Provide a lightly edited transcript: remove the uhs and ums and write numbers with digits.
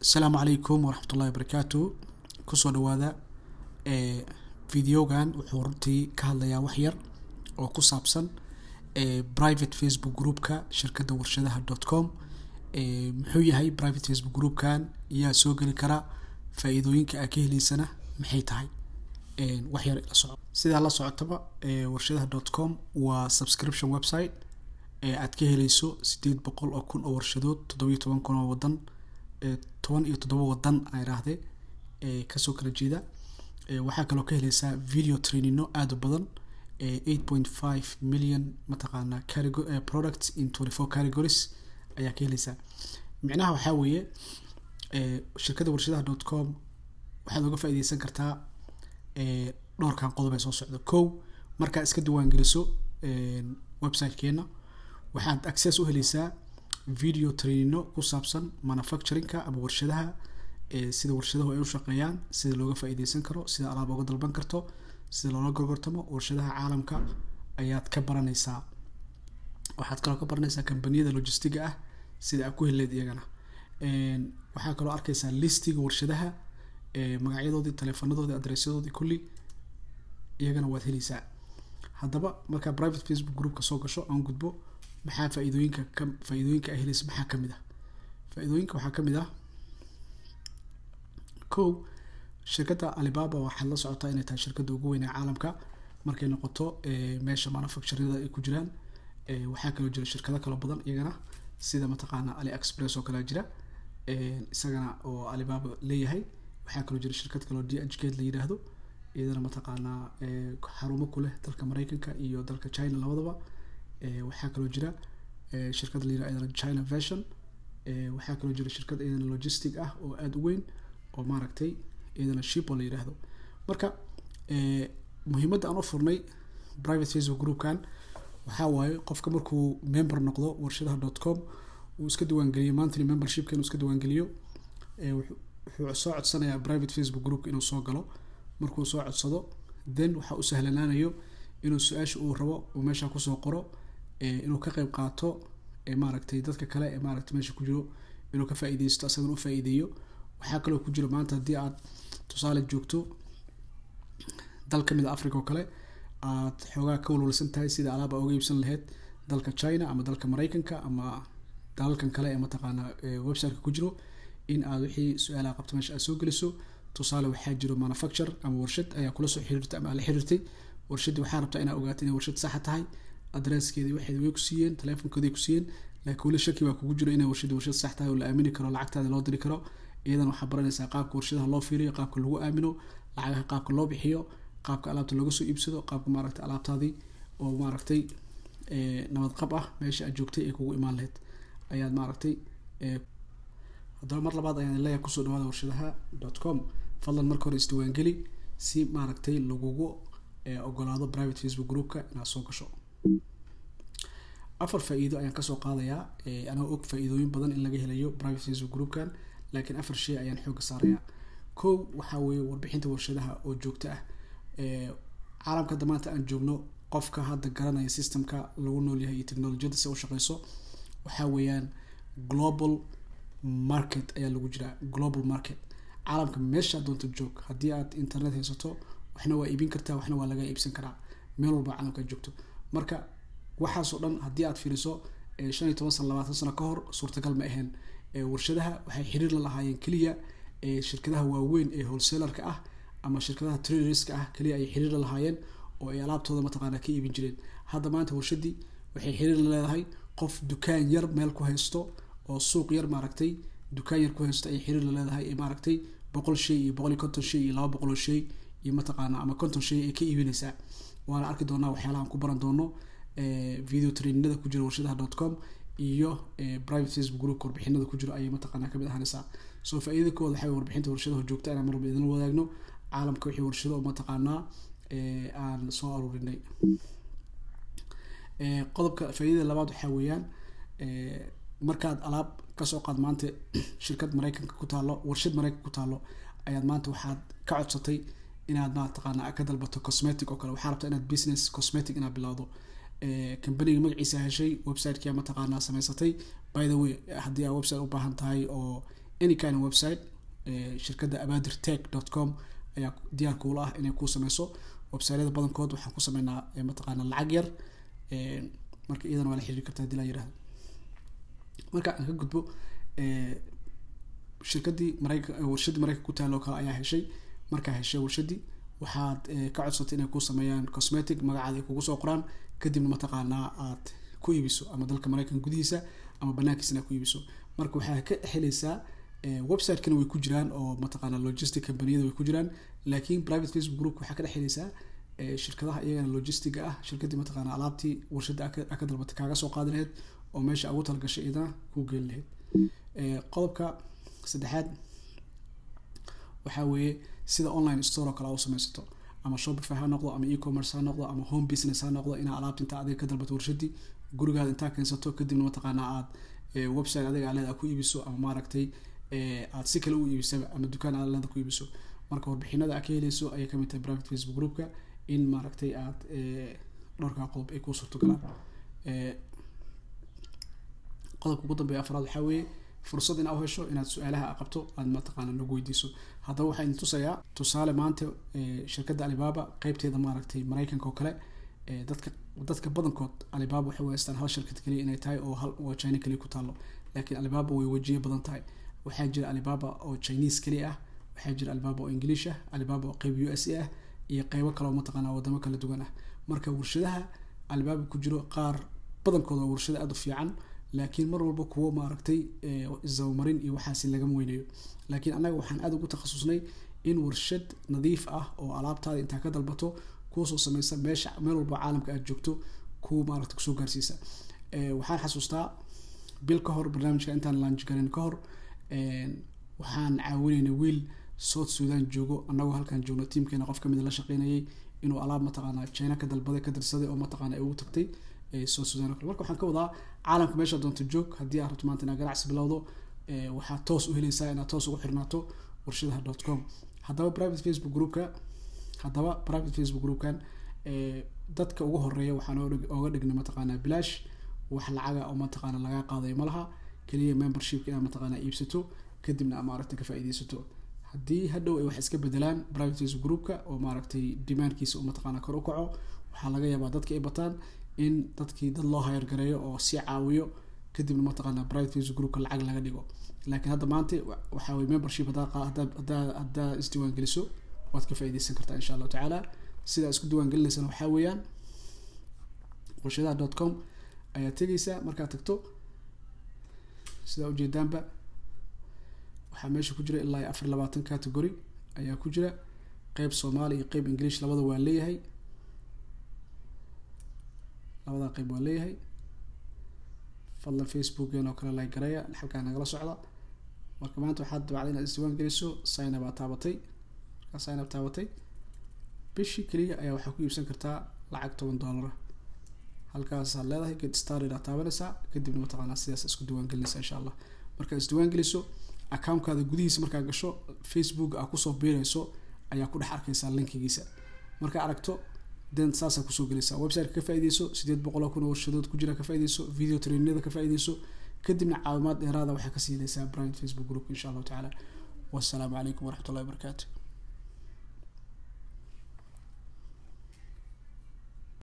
السلام عليكم ورحمة الله وبركاته. kusoo dhawaada videogan wuxuu runtii ka hadlayaa wax yar oo ku saabsan private Facebook groupka shirkadda warshadaha.com. muxuu yahay private Facebook groupkan yaa soo gali kara faa'iidooyinka aad ka helaysana maxay tahay wax yar la soco sida la socotaba warshadaha.com waa subscription website aad ka helayso 800,000 oo warshadood 17,000 oo wadan 17 wadan ay raahdeen kasoo kala jeeda waxaa kaloo ka helaysaa video training aad u badan 8.5 million mataqaana category products in 24 categories ayaa ka helaysaa. macnaha waxa weeye shirkadda warshadaha.com waxaad uga faa'iideysan kartaa dhowrkan qodob ee soo socda. marka iska diiwaan geliso website-keena waxaad access u helaysaa video training ku saabsan manufacturing-ka ama warshadaha sida warshadahu ay u shaqeeyaan, sida looga faa'iideysan karo, sida alaab uga dalban karto, sida loola gorgortamo warshadaha caalamka ayaad ka baranaysaa. waxaad kaloo ka baranaysaa kambaniyada logistiga ah sida aad ku heleed iyagana. waxaa kaloo arkaysaa listiga warshadaha magacyadoodii, taleefanadoodii, adresyadoodii kulli iyagana waad helaysaa. haddaba marka private Facebook group ka soo gasho aan gudbo maxaa faa'iidooyinka ay helayso maxaa kamid ah. faa'iidooyinka waxaa kamid ah shirkadda Alibaba waxaa la socotaa inay tahay shirkadda ugu weyn ee caalamka markay noqoto meesha manufacturing-da ay ku jiraan. waxaa kaloo jira shirkado kala badan iyagana sida mataqaana AliExpress oo kala jira isagana oo Alibaba leeyahay. waxaa kaloo jira shirkad kale oo DHgate la yiraahdo iyadana mataqaana xarumo ku leh dalka Mareykanka iyo dalka China labadaba. waxaa kaloo jira shirkad la yiraahdo China Version. waxaa kaloo jira shirkad iyadana logistic ah oo aad u weyn oo maaragtay iyadana Shippo la yiraahdo. marka muhiimadda aan u furnay private Facebook groupkan waxaa waaye qofka markuu member noqdo warshadaha.com uu iska diiwaan geliyo monthly membership kan uu iska diiwaan geliyo wuxuu soo codsanayaa private Facebook group inuu soo galo. markuu soo codsado then waxa uu sahlanaanayo inuu su'aasha uu rabo uu meesha ku soo qoro inuu ka qayb qaato maaragtay dadka kale ee maaragtay meesha ku jiro inuu ka faa'iideysto asagana u faa'iideeyo. waxaa kaloo ku jira maanta haddii aad tusaale joogto dal ka mid ah Afrika oo kale aad xoogaa ka walwalsan tahay sida alaab uga iibsan lahayd dalka China ama dalka Mareykanka ama dalalkan kale ee mataqaana website-ka ku jiro in aad wixii su'aalaha qabto meesha aad soo geliso. tusaale waxaa jiro manufacturer ama warshad ayaa kula soo xiriirtay ama la xiriirtay warshadii waxaa rabtaa inaad ogaato inay warshad sax tahay, adreskeedii waxay way ku siiyeen, taleefankoodii ku siiyeen, laakiin wali shaki baa kugu jiro inay warshad sax tahay oo la aamini karo, lacagtaada loo diri karo. iyadan waxaa baranaysaa qaabka warshadaha loo fiiriyo, qaabka lagu aamino lacagaha, qaabka loo bixiyo, qaabka alaabta looga soo iibsado, qaabka maaragtay alaabtaadii oo maaragtay nabad qab ah meesha aad joogtay ee kugu imaan lahayd ayaad maaragtay haddaba mar labaad ayaan leeyahay kusoo dhawaada warshadaha.com. fadlan marka hore isdiiwaan geli si maaragtay lagugu ogolaado private Facebook groupka inaad soo gasho. 4 faa'iido ayaan kasoo qaadayaa anoo og faa'iidooyin badan in laga helayo private Facebook groupkan laakiin 4 shay ayaan xoog saarayaa. waxa weeye warbixinta warshadaha oo joogto ah caalamka damaanta aan joogno qofka hadda garanaya systemka lagu nool yahay iyo technology-da si u shaqeyso waxa weeyaan global market ayaa lagu jira. global market caalamka meesha doonto joog haddii aad internet haysato waxna waa iibin kartaa waxna waa laga iibsan karaa meel walba caalamka joogto. marka waxaas oo dhan haddii aad fiiriso 15 sano 20 sano ka hor suurtagal ma ahayn. warshadaha waxay xiriir la lahaayeen kaliya shirkadaha waaweyn ee wholesaler-ka ah ama shirkadaha traders-ka ah kaliya ay xiriir la lahaayeen oo ay alaabtooda mataqaana ka iibin jireen. hadda maanta warshadii waxay xiriir la leedahay qof dukaan yar meel ku haysto oo suuq yar maaragtay dukaan yar ku haysto ay xiriir la leedahay ee maaragtay 100 shay iyo 150 shay iyo 200 shay iyo mataqaana ama 50 shay ay ka iibinaysaa. waana arki doonaa waxyaalahan ku baran doono video training-da ku jira warshadaha.com iyo private Facebook group warbixinada ku jiro ayay mataqaana kamid ahaanaysaa. soo faa'iidada kooda waxay warbixinta warshadaha joogta inaan mar walba idin wadaagno caalamka wixii warshado oo mataqaana aan soo aruurinay. qodobka faa'iidada labaad waxa weeyaan markaad alaab ka soo qaad maanta shirkad Mareykanka ku taalo warshad Mareykanka ku taalo ayaad maanta waxaad ka codsatay inaad mataqaana ka dalbato cosmetic oo kale waxaad rabtaa inaad business cosmetic inaad bilowdo company magaciisa heshay website-ka mataqaana samaysatay. by the way haddii aad website u baahan tahay oo any kind of website shirkadda abadirtech.com ayaa diyaar kuula ah inay ku sameyso website-yada badankood waxaan ku sameynaa mataqaana lacag yar marka iyadana waa la xiriiri kartaa hadii la yiraahdo marka aan ka gudbo shirkadii warshadii Mareykanka ku taalo kale ayaa heshay marka heshay warshadii waxaad ka codsatay inay ku sameeyaan cosmetic magacaada kugu soo qoraan kadibna mataqaana aad ku iibiso ama dalka Mareykanka gudihiisa ama banaankiisa ku iibiso marka waxaa ka helaysaa website kan way ku jiraan oo mataqaana logistic company-yada way ku jiraan laakiin private Facebook group waxaa ka dhaxelaysaa shirkadaha iyagana logistic ah shirkadii mataqaana alaabtii warshada ka dalbatay kaaga soo qaadi lahayd oo meesha ugu talgashay idana ku geyn lahayd qodobka saddexaad waxa weeye sida online store kala oo samaysato ama Shopify ha noqdo ama e-commerce ha noqdo ama home business ha noqdo in alaabta inta adiga ka dalbato warshadii gurigaada inta keensato kadibna mataqaana aad website adiga leedahay ku iibiso ama maaragtay aad si kale u iibiso ama dukaan aad leedahay ku iibiso marka warbixinada aad ka helayso ay ka mid tahay private Facebook group-ka in maaragtay aad dhowrka qodob ay ku suurto galaan qodobka ugu dambeeya afraad waxa weeye fursad in aad hesho inaad su'aalaha qabto aad mataqaana lagu weydiiso hadaba waxaan tusayaa tusaale maanta shirkadda Alibaba qaybteeda maaragtay Mareykanka oo kale dadka badankood Alibaba waxay haystaan hal shirkad kaliya inay tahay oo China kaliya ku taalo laakiin Alibaba way wajiyo badan tahay waxaa jira Alibaba oo Chinese kaliya ah waxaa jira Alibaba oo English ah Alibaba oo qayb US ah iyo qaybo kale oo mataqaana wadamo kala duwan ah marka warshadaha Alibaba ku jiro qaar badankood waa warshado aad u fiican laakiin mar walba kuwa maaragtay isawmarin iyo waxaas laga weynayo laakiin anaga waxaan aad ugu takhasusnay in warshad nadiif ah oo alaabtaada inta ka dalbato ku soo sameysan meesha meel walba caalamka aad joogto ku maaragtay soo gaarsiisa waxaan xasuustaa bil ka hor barnaamijka intaan launch garin ka hor waxaan caawinaynay wiil South Sudan joogo anagoo halkan joogno teamkeena qof kamid la shaqeynayay inuu alaab mataqaana China ka dalbaday ka dirsaday oo mataqaana ay ugu tagtay South Sudan marka waxaan ka wadaa caalamka meesha doonto joog hadii aad rabto maanta inaad ganacsi bilowdo waxaad toos u helaysaa inaad toos ugu xirnaato warshadaha.com hadaba private Facebook group-kan dadka ugu horeeya waxaan ooga dhignay mataqaana bilaash wax lacag ah oo mataqaana laga qaaday malaha kaliya membership ina mataqaana iibsato kadibna maaragtay ka faa'iideysato hadii hadhow ay wax iska bedelaan private Facebook group-ka oo maaragtay demand-kiisa oo mataqaana kor u kaco waxa laga yaabaa dadka ay bataan in dadkii dad loo hire gareeyo oo si caawiyo kadibna mataqaana private Facebook group-ka lacag laga dhigo laakiin hadda maanta waxa way membership hadda isdiiwaan geliso waad ka faa'iideysan kartaa insha Allah taala sida isku diiwaan gelinaysan waxa weeyaan warshadaha.com ayaa tagaysa marka tagto sida ujeedaanba waxa meesha ku jira ilaa 24 category ayaa ku jira qayb Soomaali iyo qayb English labada waa leeyahay labada qayb waa leeyahay fadlan Facebook-geena oo kale like gareeya halka nagala socda marka maanta waxaad dabacday inaad isdiiwaan geliso sign up taabatay bishii kaliya ayaa waxa ku iibsan kartaa lacag $10 halkaas aad leedahay get started aad taabanaysaa kadibna mataqaana sidaas isku diiwaan gelinaysaa insha Allah marka isdiiwaan geliso account-kaada gudihiisa markaa gasho Facebook aad ku soo biirayso ayaa ku dhex arkaysaa linkigiisa marka aragto dan saasa ku soo gelaysaa website ka faa'iideyso 800 kun oo shadood ku jira ka faa'iideyso video training-nada ka faa'iideyso kadibna caawimaad dheeraad ah waxa ka siinaysaa private Facebook group insha Allah taala wassalamu alaykum wa rahmatullahi wa barakatuh